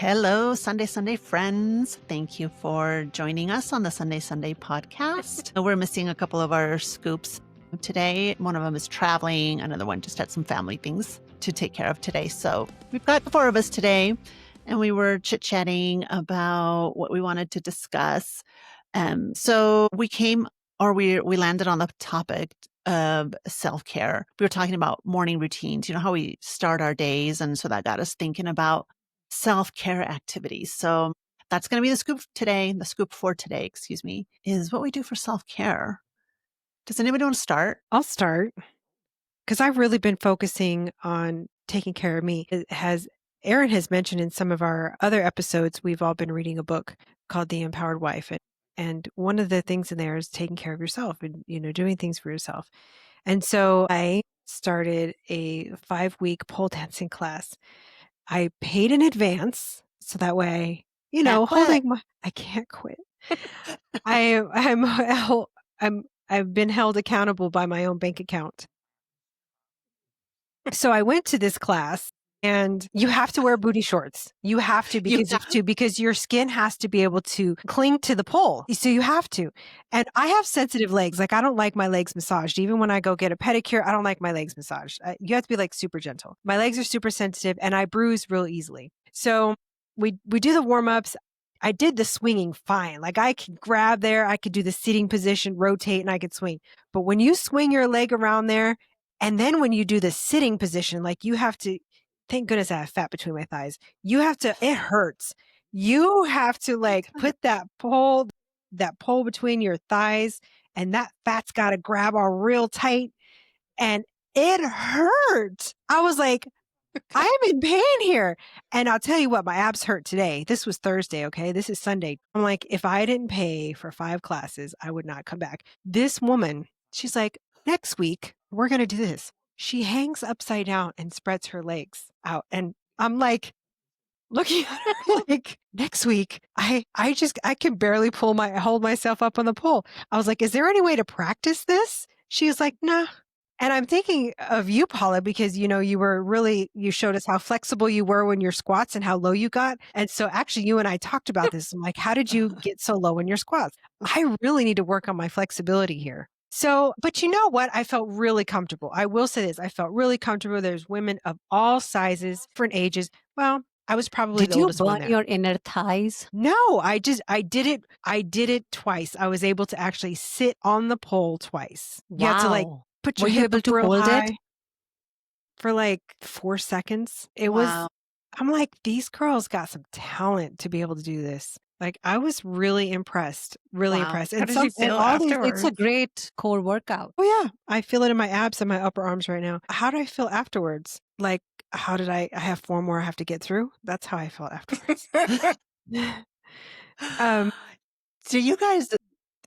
Hello, Sunday Sunday friends. Thank you for joining us on the Sunday Sunday podcast. We're missing a couple of our scoops today. One of them is traveling. Another one just had some family things to take care of today. So we've got the four of us today, and we were chit-chatting about what we wanted to discuss. So we landed on the topic of self-care. We were talking about morning routines, how we start our days. And so that got us thinking about self-care activities. So that's going to be the scoop for today, is what we do for self-care. Does anybody want to start? I'll start because I've really been focusing on taking care of me. Erin has mentioned in some of our other episodes, we've all been reading a book called The Empowered Wife. And one of the things in there is taking care of yourself and, doing things for yourself. And so I started a 5-week pole dancing class. I paid in advance so that way, I can't quit. I've been held accountable by my own bank account. So I went to this class. And you have to wear booty shorts. You have to because your skin has to be able to cling to the pole. So you have to. And I have sensitive legs. Like I don't like my legs massaged. Even when I go get a pedicure, I don't like my legs massaged. You have to be like super gentle. My legs are super sensitive and I bruise real easily. So we do the warm-ups. I did the swinging fine. Like I could grab there, I could do the sitting position, rotate, and I could swing. But when you swing your leg around there, and then when you do the sitting position, like you have to, thank goodness I have fat between my thighs. It hurts. You have to put that pole between your thighs, and that fat's got to grab all real tight. And it hurt. I was like, I'm in pain here. And I'll tell you what, my abs hurt today. This was Thursday, okay? This is Sunday. I'm like, if I didn't pay for 5 classes, I would not come back. This woman, she's like, next week, we're going to do this. She hangs upside down and spreads her legs out. And I'm like, looking at her like, next week, I can barely hold myself up on the pole. I was like, is there any way to practice this? She was like, nah. And I'm thinking of you, Paula, because, you showed us how flexible you were when your squats and how low you got. And so actually you and I talked about this. I'm like, how did you get so low in your squats? I really need to work on my flexibility here. So, but you know what? I felt really comfortable. I will say this. I felt really comfortable. There's women of all sizes, different ages. Well, I was probably the oldest one there. Did you burn your inner thighs? No, I did it twice. I was able to actually sit on the pole twice. Wow. You have to put your hip able to hold it for 4 seconds. I'm like, these girls got some talent to be able to do this. Like I was really impressed, impressed. How did you feel afterwards? It's a great core workout. Oh yeah. I feel it in my abs and my upper arms right now. How did I feel afterwards? Like, how did I have 4 more I have to get through? That's how I felt afterwards. So you guys,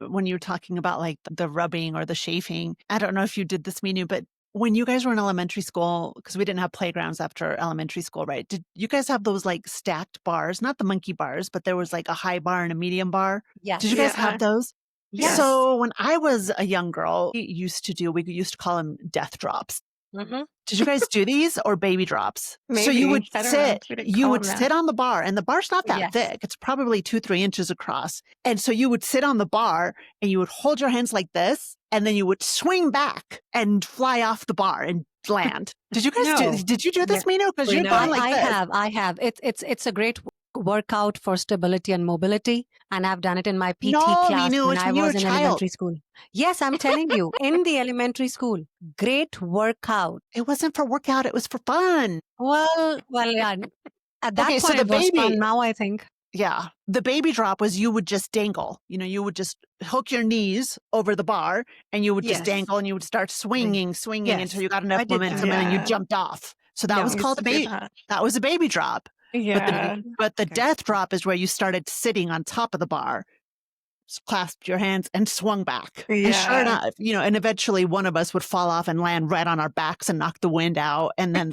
when you were talking about the rubbing or the chafing, I don't know if you did this, Minu, but when you guys were in elementary school, because we didn't have playgrounds after elementary school, right? Did you guys have those stacked bars? Not the monkey bars, but there was a high bar and a medium bar. Yes. Did you guys have those? Yes. So when I was a young girl, we used to call them death drops. Mm-hmm. Did you guys do these or baby drops? Maybe. So you would sit sit on the bar, and the bar's not that thick. It's probably 2-3 inches across. And so you would sit on the bar and you would hold your hands like this, and then you would swing back and fly off the bar and land. Did you guys did you do this, Mino? Because you're going like this. I have. It's a great workout for stability and mobility. And I've done it in my PT class when I was in elementary school. Yes, I'm telling you, in the elementary school, great workout. It wasn't for workout. It was for fun. Well, yeah. At that point, it was fun. Now I think. Yeah. The baby drop was you would just dangle. You would just hook your knees over the bar and you would just dangle and you would start swinging until you got enough momentum and then you jumped off. So that was called a baby. That was a baby drop. Yeah. But the death drop is where you started sitting on top of the bar, clasped your hands and swung back. Yeah. And sure enough, and eventually one of us would fall off and land right on our backs and knock the wind out. And then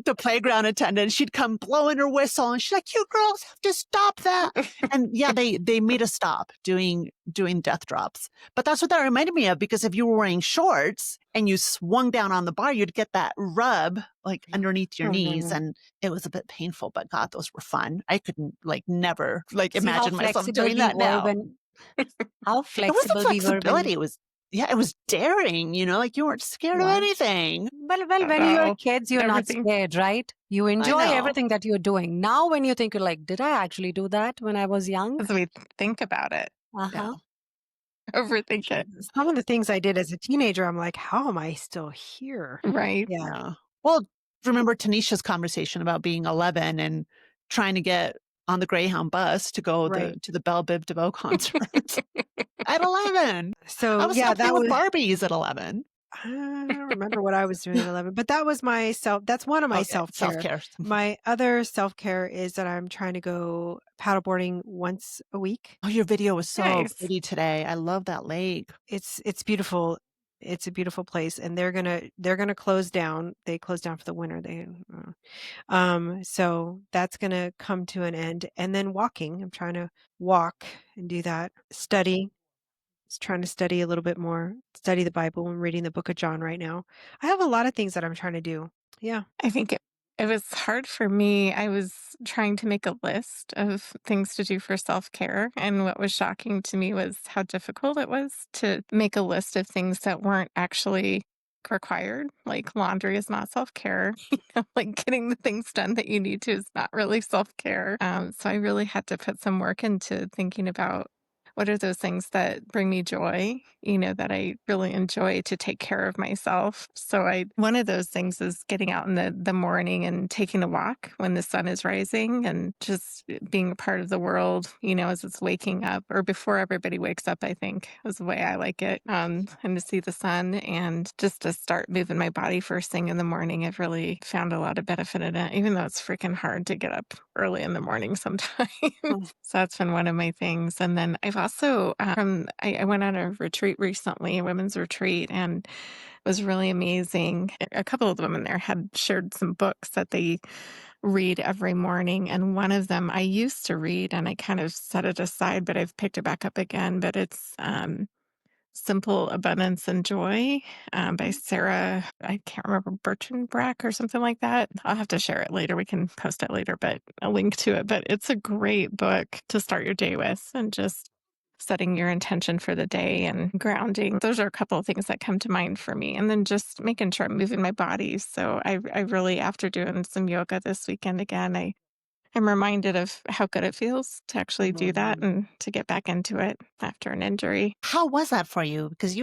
the playground attendant. She'd come blowing her whistle and she's like, you girls have to stop that. And yeah, they made us stop doing death drops. But that's what that reminded me of, because if you were wearing shorts and you swung down on the bar, you'd get that rub like underneath your knees, and it was a bit painful, but God, those were fun. I couldn't never imagine myself doing that now. How flexible we were. It was it was daring, you weren't scared of anything. Well, when you're kids, you're not scared, right? You enjoy everything that you're doing. Now, when you think, you're like, did I actually do that when I was young? Because we think about it. Overthink it. Some of the things I did as a teenager, I'm like, how am I still here? Right. Yeah. Well, remember Tanisha's conversation about being 11 and trying to get on the Greyhound bus to go to the Belle Biv DeVoe concert at 11. So I was that with Barbies at 11. I don't remember what I was doing at 11, but that was that's one of my self-care. My other self-care is that I'm trying to go paddleboarding once a week. Oh, your video was so pretty today. I love that lake. It's beautiful. It's a beautiful place, and they're gonna close down. They close down for the winter. So that's gonna come to an end. And then walking. I'm trying to walk and do that. Study. Trying to study a little bit more, study the Bible. I'm reading the book of John right now. I have a lot of things that I'm trying to do. Yeah. I think it was hard for me. I was trying to make a list of things to do for self-care. And what was shocking to me was how difficult it was to make a list of things that weren't actually required. Like laundry is not self-care. Like getting the things done that you need to is not really self-care. So I really had to put some work into thinking about what are those things that bring me joy, that I really enjoy to take care of myself. So one of those things is getting out in the morning and taking a walk when the sun is rising and just being a part of the world, as it's waking up, or before everybody wakes up, I think is the way I like it. And to see the sun and just to start moving my body first thing in the morning. I've really found a lot of benefit in it, even though it's freaking hard to get up early in the morning sometimes. So that's been one of my things. And then I've also, I went on a retreat recently, a women's retreat, and it was really amazing. A couple of the women there had shared some books that they read every morning. And one of them I used to read and I kind of set it aside, but I've picked it back up again. But it's Simple Abundance and Joy by Sarah, I can't remember, Birchenbrack or something like that. I'll have to share it later. We can post it later, but a link to it. But it's a great book to start your day with, and just setting your intention for the day and grounding. Those are a couple of things that come to mind for me. And then just making sure I'm moving my body. So I really, after doing some yoga this weekend again, I'm reminded of how good it feels to actually do that and to get back into it after an injury. How was that for you? Because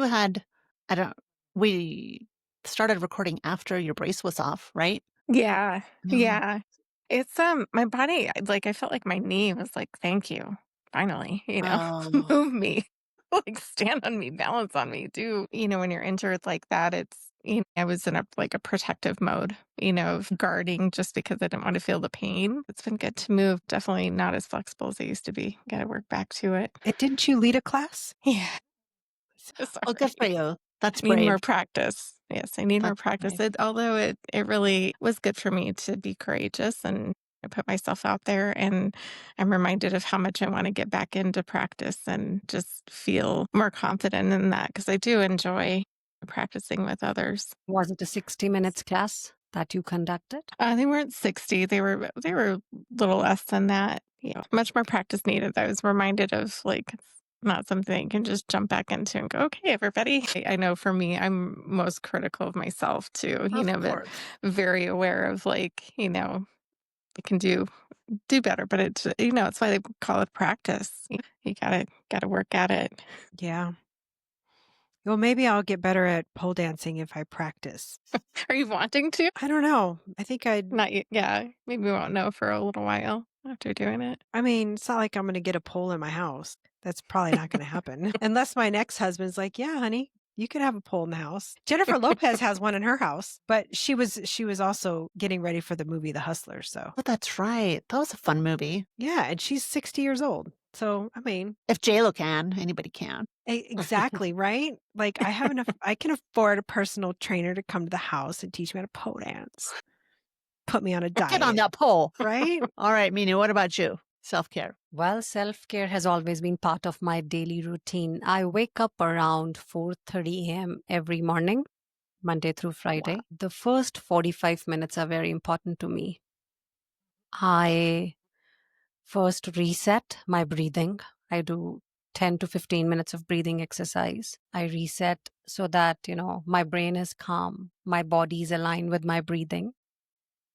we started recording after your brace was off, right? Yeah. Yeah. It's, my body, I felt like my knee was like, thank you. Finally, move me, stand on me, balance on me. When you're injured like that, it's, I was in a protective mode, of guarding just because I didn't want to feel the pain. It's been good to move. Definitely not as flexible as I used to be. Got to work back to it. Didn't you lead a class? Yeah. Oh, good for you. That's brave. I need more brave. practice. Yes, I need more practice. Although it really was good for me to be courageous, and I put myself out there, and I'm reminded of how much I want to get back into practice and just feel more confident in that, because I do enjoy practicing with others. Was it a 60 minutes class that you conducted? They weren't 60. They were a little less than that. Much more practice needed. I was reminded of it's not something you can just jump back into and go, okay, everybody. I know for me, I'm most critical of myself too, but very aware of I can do better, but it's, it's why they call it practice. You gotta work at it. Yeah. Well, maybe I'll get better at pole dancing if I practice. Are you wanting to? I don't know. I think I'd not yet. Yeah. Maybe we won't know for a little while after doing it. I mean, it's not like I'm going to get a pole in my house. That's probably not going to happen unless my next husband's like, yeah, honey, you can have a pole in the house. Jennifer Lopez has one in her house, but she was also getting ready for the movie The Hustler. So, oh, that's right. That was a fun movie. Yeah, and she's 60 years old. So, I mean, if JLo can, anybody can. Exactly, right? I have enough. I can afford a personal trainer to come to the house and teach me how to pole dance. put me on a Get on diet. that pole. Right? All right, Minu, what about you? Self-care. Well, self-care has always been part of my daily routine. I wake up around 4:30 a.m. every morning, Monday through Friday. Wow. The first 45 minutes are very important to me. I first reset my breathing. I do 10 to 15 minutes of breathing exercise. I reset so that, my brain is calm, my body is aligned with my breathing.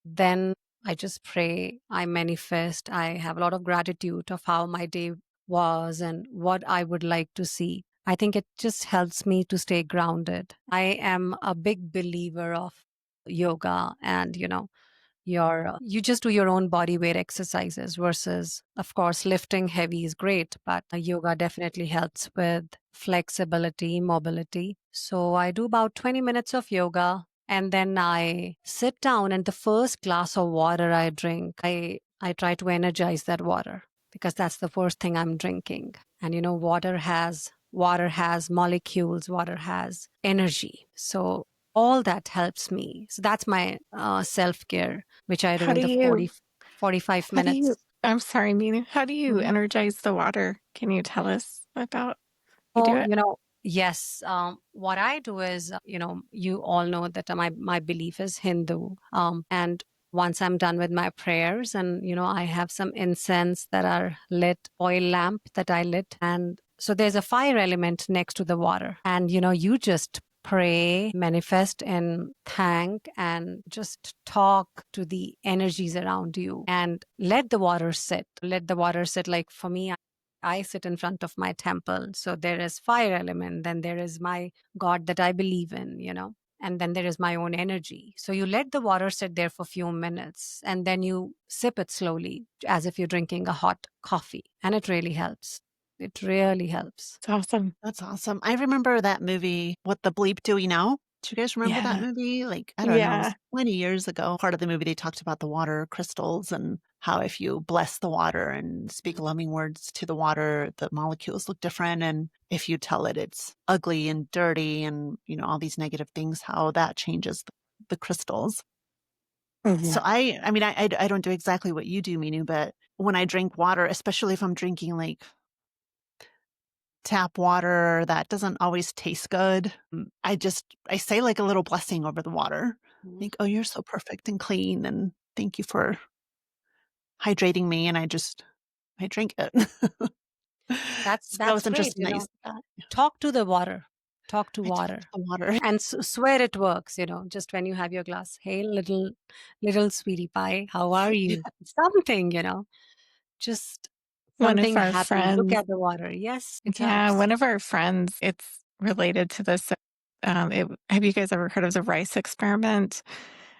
Then I just pray, I manifest, I have a lot of gratitude of how my day was and what I would like to see. I think it just helps me to stay grounded. I am a big believer of yoga and, you just do your own body weight exercises versus, of course, lifting heavy is great, but yoga definitely helps with flexibility, mobility. So I do about 20 minutes of yoga and then I sit down, and the first glass of water I drink, I try to energize that water because that's the first thing I'm drinking. And water has molecules, water has energy. So all that helps me. So that's my self-care, which I do How in do the you 45 how do you minutes. I'm sorry, Mina. How do you Mhm. energize the water? Can you tell us about you do Oh, it? yes. What I do is, you all know that my belief is Hindu. And once I'm done with my prayers, and I have some incense that are lit, oil lamp that I lit, and so there's a fire element next to the water, and you just pray, manifest, and thank, and just talk to the energies around you, and let the water sit. Let the water sit. Like for me, I sit in front of my temple. So there is fire element, then there is my God that I believe in, and then there is my own energy. So you let the water sit there for a few minutes and then you sip it slowly as if you're drinking a hot coffee. And it really helps. It really helps. It's awesome. That's awesome. I remember that movie, What the Bleep Do We Know? Do you guys remember that Yeah. movie? Like, I don't know, it was Yeah. 20 years ago. Part of the movie, they talked about the water crystals and how if you bless the water and speak loving words to the water, the molecules look different. And if you tell it it's ugly and dirty and, all these negative things, how that changes the crystals. So I don't do exactly what you do, Minu, but when I drink water, especially if I'm drinking like tap water that doesn't always taste good, I say like a little blessing over the water. Mhm. Like, oh, you're so perfect and clean, and thank you for hydrating me. And I drink it. So that That's was great. interesting that you said that. Talk to the water. Talk to I talk to water. the water. And swear it works, just when you have your glass. Hey, little sweetie pie, how are Yeah. you? Something, just One of something our happy. Look friends, at the water. Yes, it yeah, helps. one of our friends, it's related to this. Have you guys ever heard of the rice experiment?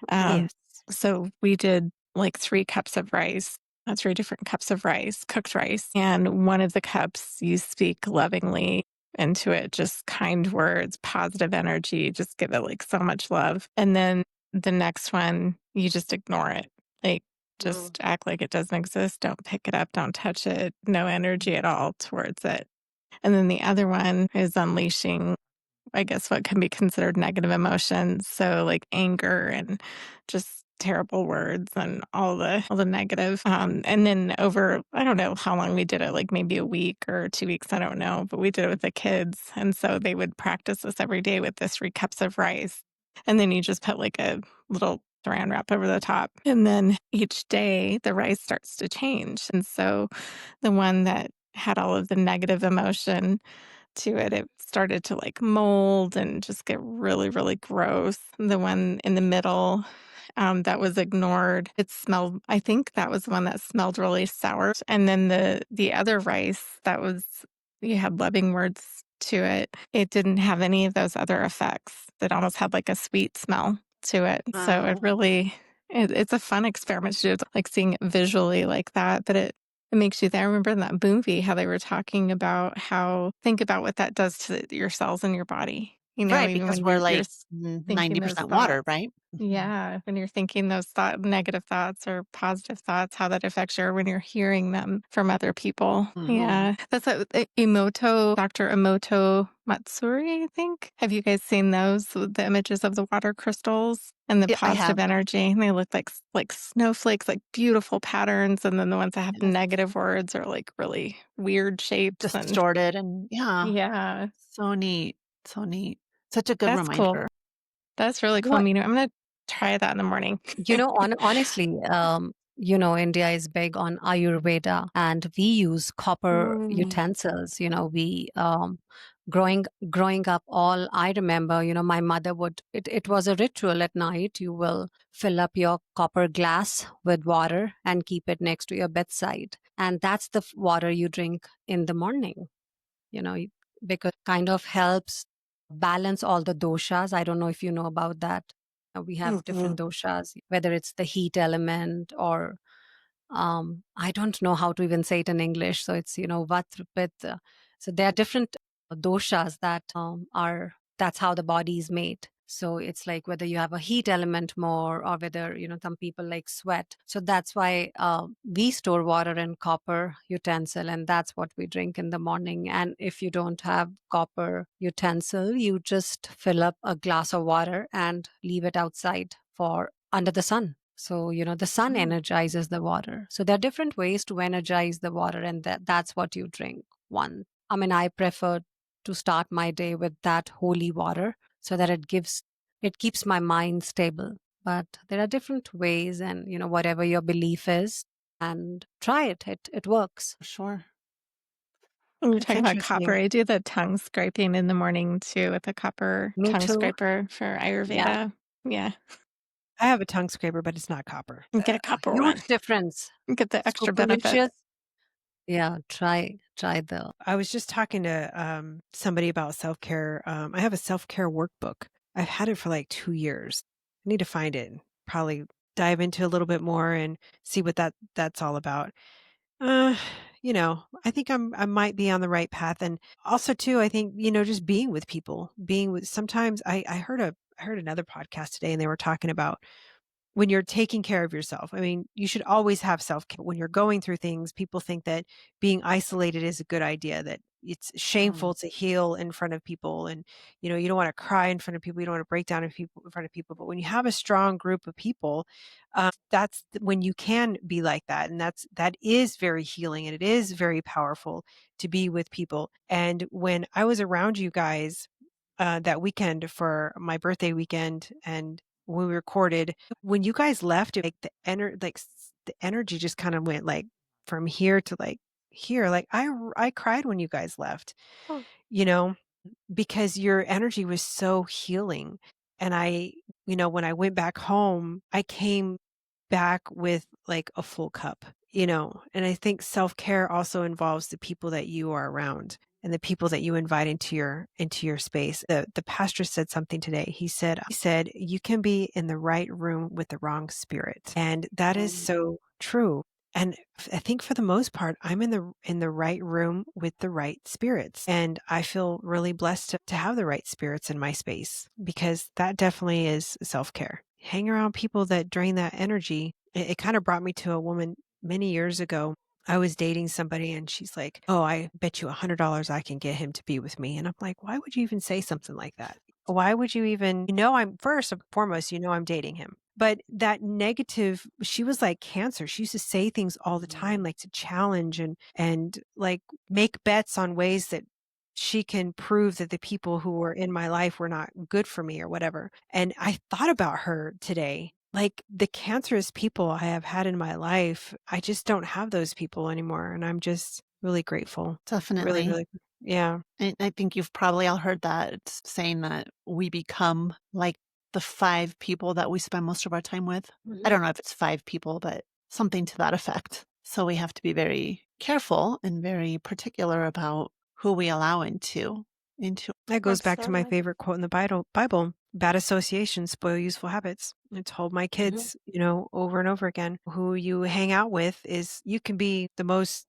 Um, Yes. so we did like 3 cups of rice, 3 different cups of rice, cooked rice. And one of the cups you speak lovingly into it, just kind words, positive energy, just give it like so much love. And then the next one, you just ignore it. Like Mm. just act like it doesn't exist. Don't pick it up. Don't touch it. No energy at all towards it. And then the other one is unleashing, I guess, what can be considered negative emotions. So like anger and just terrible words and all the negative. And then over, I don't know how long we did it, like maybe a week or 2 weeks, I don't know, but we did it with the kids. And so they would practice this every day with the 3 cups of rice. And then you just put like a little saran wrap over the top. And then each day the rice starts to change. And so the one that had all of the negative emotion to it, it started to like mold and just get really, really gross. The one in the middle that was ignored, it smelled, I think that was the one that smelled really sour. And then the other rice that was, you had loving words to it, it didn't have any of those other effects. It almost had like a sweet smell to it. So it Wow. really, it's a fun experiment to do, like seeing it visually like that, but it makes you think. I remember in that movie how they were talking about how, think about what that does to your cells in your body. Right, even because when we're you're like thinking those 90% water, thoughts. right? Mhm. Yeah, when you're thinking those negative thoughts or positive thoughts, how that affects you, or when you're hearing them from other people. Mhm. Yeah, that's Emoto, Dr. Emoto Matsuri, I think. Have you guys seen those, the images of the water crystals and the Yeah, I have. positive energy? And they look like snowflakes, like beautiful patterns, and then the ones that have Yes. negative words are like really weird shapes. And Distorted and yeah, yeah, so neat. So neat. Such a good that's cool. reminder. That's really cool, What Minu. I'm gonna try that in the morning. honestly, India is big on Ayurveda, and we use copper Ooh. utensils. We growing up, all I remember, my mother would. It was a ritual at night. You will fill up your copper glass with water and keep it next to your bedside, and that's the water you drink in the morning. You know, because kind of helps balance all the doshas. I don't know if you know about that. We have Mhm. different doshas, whether it's the heat element or I don't know how to even say it in English. So it's, vata, pitta. So there are different doshas that that's how the body is made. So it's like whether you have a heat element more or whether, some people like sweat. So that's why we store water in copper utensil, and that's what we drink in the morning. And if you don't have copper utensil, you just fill up a glass of water and leave it outside for under the sun. So, the sun Mm. energizes the water. So there are different ways to energize the water, and that's what you drink. One, I mean, I prefer to start my day with that holy water so that it keeps my mind stable. But there are different ways, and whatever your belief is, and try it. It works. For sure. We were That's talking about copper. interesting. I do the tongue scraping in the morning too with a copper Me tongue too. scraper for Yeah. Ayurveda. Yeah. I have a tongue scraper, but it's not copper. Get a A copper huge one. difference. Get the extra Super benefits. delicious. Yeah. Try the. I was just talking to somebody about self care. I have a self care workbook. I've had it for like 2 years. I need to find it and probably dive into a little bit more and see what that's all about. Uh, I think I might be on the right path. And also too, I think, just being with people, sometimes I heard another podcast today and they were talking about when you're taking care of yourself. I mean, you should always have self-care. When you're going through things, people think that being isolated is a good idea, that it's Mm. shameful to heal in front of people. And, you don't want to cry in front of people. You don't want to break down in front of people. But when you have a strong group of people, when you can be like that. And that is very healing and it is very powerful to be with people. And when I was around you guys, that weekend for my birthday weekend, and when we recorded, when you guys left, like the energy just kind of went like from here to like here. Like I cried when you guys left, Oh. you know, because your energy was so healing. And when I went back home, I came back with like a full cup, and I think self-care also involves the people that you are around and the people that you invite into your space. The pastor said something today. He said you can be in the right room with the wrong spirit. And that is Mm. so true. And I think for the most part, I'm in the right room with the right spirits. And I feel really blessed to have the right spirits in my space, because that definitely is self-care. Hang around people that drain that energy. It kind of brought me to a woman many years ago. I was dating somebody and she's like, "Oh, I bet you $100 I can get him to be with me." And I'm like, "Why would you even say something like that? Why would you even, I'm first and foremost, I'm dating him." But that negative, she was like cancer. She used to say things all the time, like to challenge and like make bets on ways that she can prove that the people who were in my life were not good for me or whatever. And I thought about her today. Like the cancerous people I have had in my life, I just don't have those people anymore. And I'm just really grateful. Really, Definitely. really, yeah. I think you've probably all heard that. It's saying that we become like the 5 people that we spend most of our time with. I don't know if it's 5 people, but something to that effect. So we have to be very careful and very particular about who we allow into That goes back to my Absolutely. favorite quote in the Bible. Bad associations spoil useful habits. I told my kids, over and over again, who you hang out with you can be the most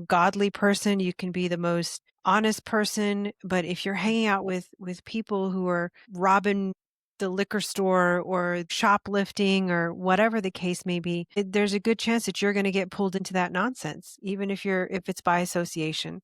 godly person. You can be the most honest person. But if you're hanging out with people who are robbing the liquor store or shoplifting or whatever the case may be, there's a good chance that you're going to get pulled into that nonsense, even if it's by association.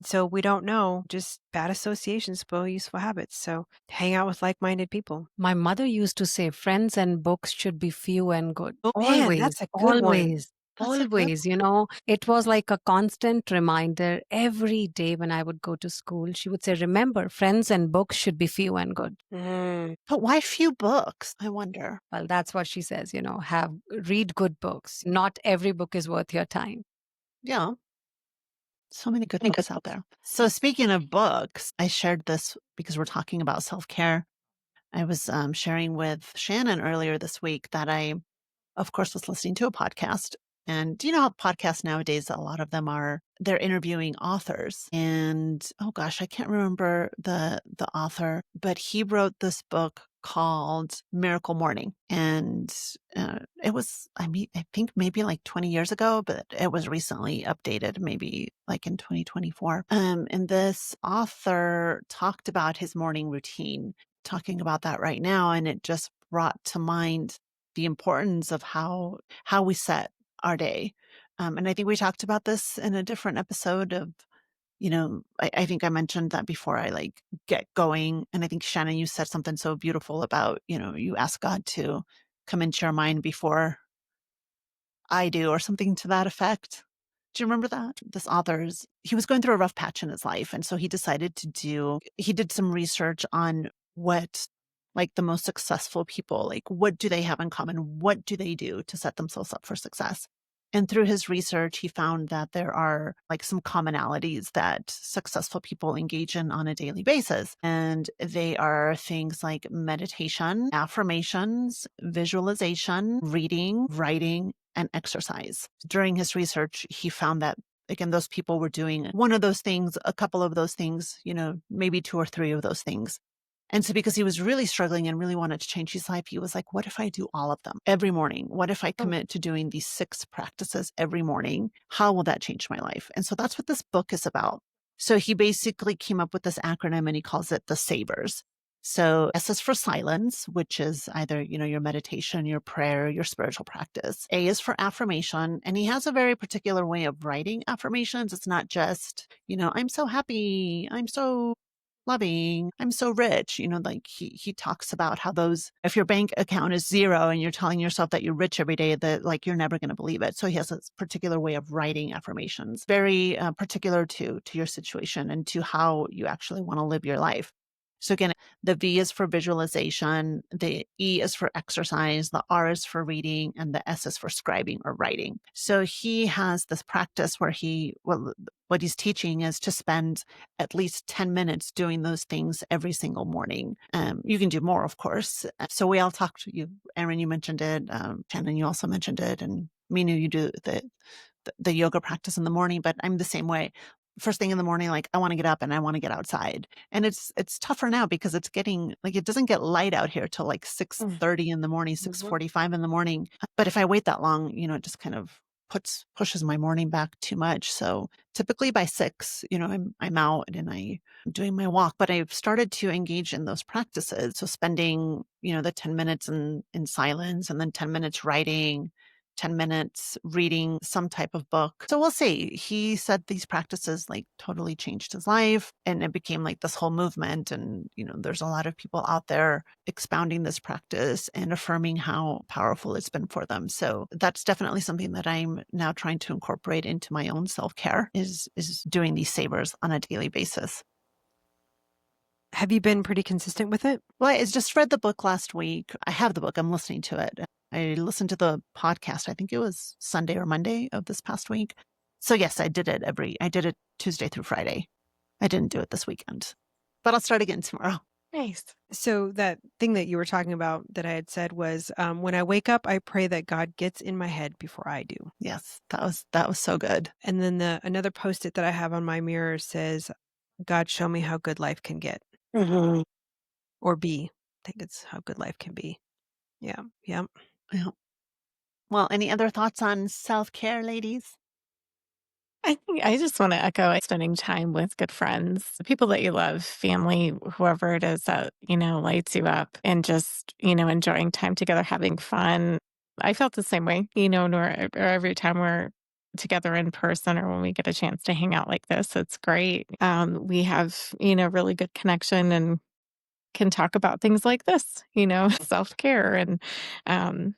So we don't know, just bad associations spoil useful habits. So hang out with like-minded people. My mother used to say friends and books should be few and good. Oh man, Always, that's a good one. always, That's a good always, it was like a constant reminder every day when I would go to school. She would say, remember, friends and books should be few and good. But why few books? I wonder. Well, that's what she says, read good books. Not every book is worth your time. Yeah. So many good books out there. So speaking of books, I shared this because we're talking about self-care. I was sharing with Shannon earlier this week that I, of course, was listening to a podcast. And do you know how podcasts nowadays, a lot of them they're interviewing authors. And oh gosh, I can't remember the author, but he wrote this book called Miracle Morning. And it was, I think maybe like 20 years ago, but it was recently updated, maybe like in 2024. And this author talked about his morning routine, talking about that right now. And it just brought to mind the importance of how we set our day. And I think we talked about this in a different episode of, I think I mentioned that before I get going. And I think Shannon, you said something so beautiful about, you ask God to come into your mind before I do, or something to that effect. Do you remember that? This he was going through a rough patch in his life. And so he decided he did some research on what the most successful people, what do they have in common? What do they do to set themselves up for success? And through his research, he found that there are some commonalities that successful people engage in on a daily basis. And they are things like meditation, affirmations, visualization, reading, writing, and exercise. During his research, he found that, again, those people were doing one of those things, a couple of those things, maybe two or three of those things. And so because he was really struggling and really wanted to change his life, he was like, what if I do all of them every morning? What if I commit to doing these 6 practices every morning? How will that change my life? And so that's what this book is about. So he basically came up with this acronym and he calls it the SAVERS. So S is for silence, which is either, your meditation, your prayer, your spiritual practice. A is for affirmation. And he has a very particular way of writing affirmations. It's not just, I'm so happy, I'm so loving, I'm so rich. He talks about how if your bank account is 0 and you're telling yourself that you're rich every day, that you're never going to believe it. So he has this particular way of writing affirmations, very particular to your situation and to how you actually want to live your life. So again, the V is for visualization, the E is for exercise, the R is for reading, and the S is for scribing or writing. So he has this practice where what he's teaching is to spend at least 10 minutes doing those things every single morning. You can do more, of course. So we all talked to you, Erin, you mentioned it. Shannon, you also mentioned it. And Minu, you do the yoga practice in the morning, but I'm the same way. First thing in the morning, I want to get up and I want to get outside. And it's tougher now because it's getting it doesn't get light out here till 6:30 in the morning, 6:45 in the morning. But if I wait that long, it just kind of pushes my morning back too much. So typically by 6, I'm out and I'm doing my walk, but I've started to engage in those practices. So spending, the 10 minutes in silence and then 10 minutes writing, 10 minutes reading some type of book. So we'll see. He said these practices totally changed his life and it became this whole movement. And, there's a lot of people out there expounding this practice and affirming how powerful it's been for them. So that's definitely something that I'm now trying to incorporate into my own self-care is doing these savers on a daily basis. Have you been pretty consistent with it? Well, I just read the book last week. I have the book. I'm listening to it. I listened to the podcast. I think it was Sunday or Monday of this past week. So yes, I did it Tuesday through Friday. I didn't do it this weekend, but I'll start again tomorrow. Nice. So that thing that you were talking about that I had said was, when I wake up, I pray that God gets in my head before I do. Yes, that was so good. And then another Post-it that I have on my mirror says, God, show me how good life can get. Mm-hmm. Or be. I think it's how good life can be. Yeah. Yeah. Well, any other thoughts on self-care, ladies? I think I just want to echo spending time with good friends, the people that you love, family, whoever it is that, lights you up and just, enjoying time together, having fun. I felt the same way, or every time we're together in person or when we get a chance to hang out like this, it's great. We have, really good connection and can talk about things like this, self-care. And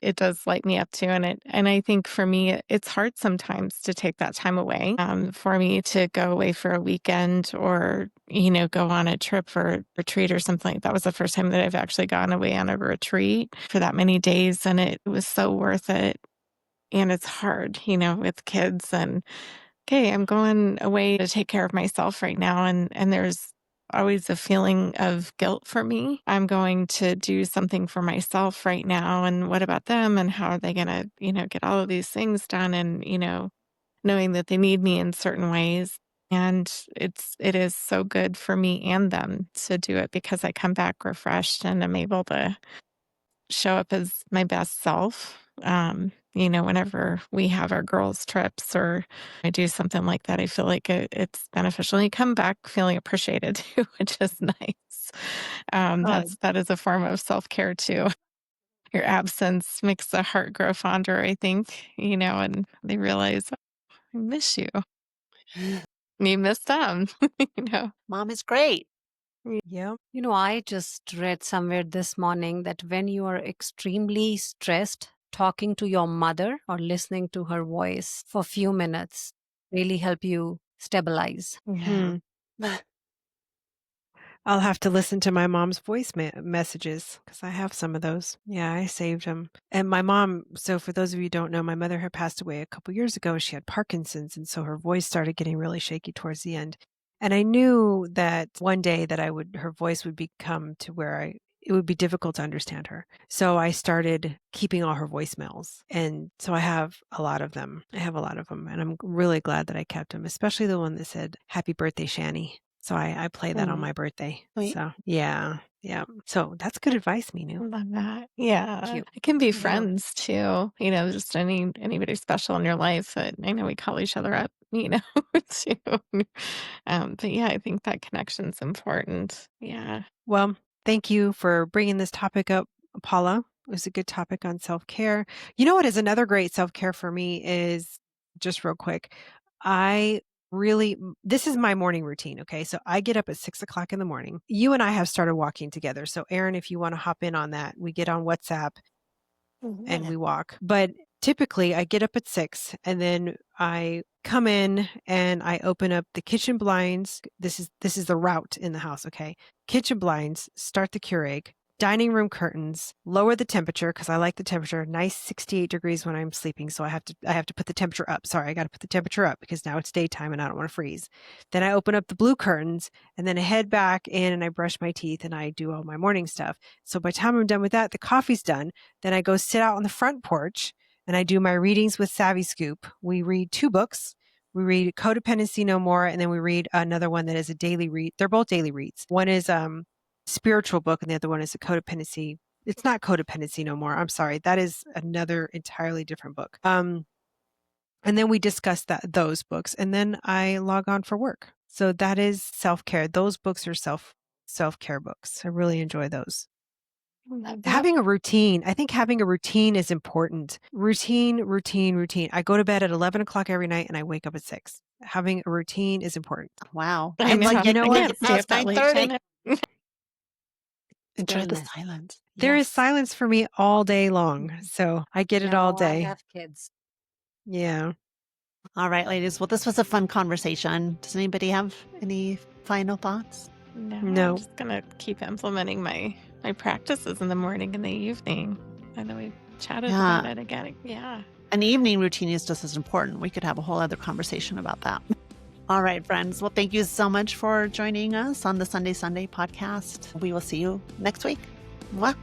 it does light me up too. And I think for me, it's hard sometimes to take that time away. For me to go away for a weekend or, go on a trip for a retreat or something. That was the first time that I've actually gone away on a retreat for that many days. And it was so worth it. And it's hard, with kids and, okay, I'm going away to take care of myself right now. And there's always a feeling of guilt for me. I'm going to do something for myself right now. And what about them? And how are they going to, get all of these things done? And, knowing that they need me in certain ways. And it is so good for me and them to do it because I come back refreshed and I'm able to show up as my best self. Whenever we have our girls' trips or I do something like that, I feel like it's beneficial. You come back feeling appreciated too, which is nice. That is a form of self-care too. Your absence makes the heart grow fonder, I think, and they realize, "Oh, I miss you. You miss them, Mom is great. Yeah. I just read somewhere this morning that when you are extremely stressed, talking to your mother or listening to her voice for a few minutes really help you stabilize. Yeah. I'll have to listen to my mom's voice messages because I have some of those. Yeah, I saved them. And my mom, so for those of you who don't know, my mother had passed away a couple years ago. She had Parkinson's. And so her voice started getting really shaky towards the end. And I knew that one day that her voice would become to where it would be difficult to understand her. So I started keeping all her voicemails. And so I have a lot of them. And I'm really glad that I kept them, especially the one that said, "Happy birthday, Shani." So I play that on my birthday. Sweet. So yeah. So that's good advice, Minu. Love that. Yeah. Cute. It can be friends too, just anybody special in your life that I know we call each other up, too. But yeah, I think that connection's important. Yeah. Well, thank you for bringing this topic up, Paula. It was a good topic on self-care. You know what is another great self-care for me is, just real quick, this is my morning routine. Okay. So I get up at 6:00 in the morning. You and I have started walking together. So Erin, if you want to hop in on that, we get on WhatsApp and we walk. But typically I get up at 6 and then I come in and I open up the kitchen blinds. This is the route in the house. Okay. Kitchen blinds, start the Keurig, dining room curtains, lower the temperature because I like the temperature, nice 68 degrees when I'm sleeping. So I have to put the temperature up. Sorry, I got to put the temperature up because now it's daytime and I don't want to freeze. Then I open up the blue curtains and then I head back in and I brush my teeth and I do all my morning stuff. So by the time I'm done with that, the coffee's done. Then I go sit out on the front porch and I do my readings with Savvy Scoop. We read 2 books. We read Codependency No More, and then we read another one that is a daily read. They're both daily reads. One is spiritual book and the other one is a codependency. It's not Codependency No More. I'm sorry. That is another entirely different book. And then we discuss those books and then I log on for work. So that is self-care. Those books are self-care books. I really enjoy those. Having a routine. I think having a routine is important. Routine. I go to bed at 11 o'clock every night and I wake up at 6. Having a routine is important. Wow. I I'm know. like, you know I what? can't It's stay past up that late, 9:30. Janet. Enjoy the Stillness. silence. There is Yes. silence for me all day long. So I get it all No, I day. have kids. Yeah. All right, ladies. Well, this was a fun conversation. Does anybody have any final thoughts? No. I'm just gonna keep implementing my practices in the morning and the evening. I know we chatted about it again. Yeah. An evening routine is just as important. We could have a whole other conversation about that. All right, friends. Well, thank you so much for joining us on the Sunday Sundae podcast. We will see you next week. Mwah.